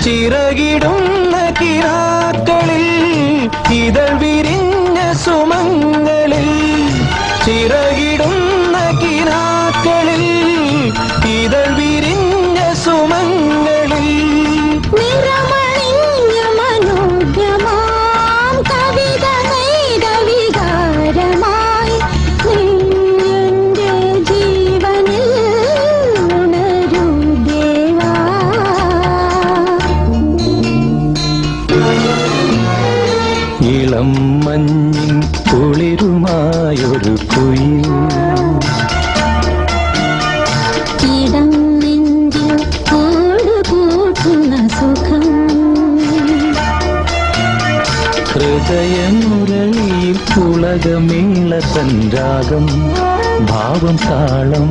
ചിറകിടുന്ന കിനാക്കളിൽ ഇതൾ വിരിഞ്ഞ സുമങ്ങളിൽ ചിറകിടുന്ന കിനാക്കളിൽ ഇതൾ വിരിഞ്ഞ സുമങ്ങളിൽ നിറമണിഞ്ഞ മനോജ്ഞമാം കവിത നെയ്ത വികാരമായി എന്റെ ജീവനിൽ ഉണരൂ ദേവാ. ഇളം മഞ്ഞിൻ കുളിരുമായൊരു കുയിൽ ഇടം നെഞ്ചിൽ കൂടുകൂട്ടുന്ന സുഖം ഹൃദയമുരളിയിൽ പുളകമേള സഞ്ചാരം ഭാവം താളം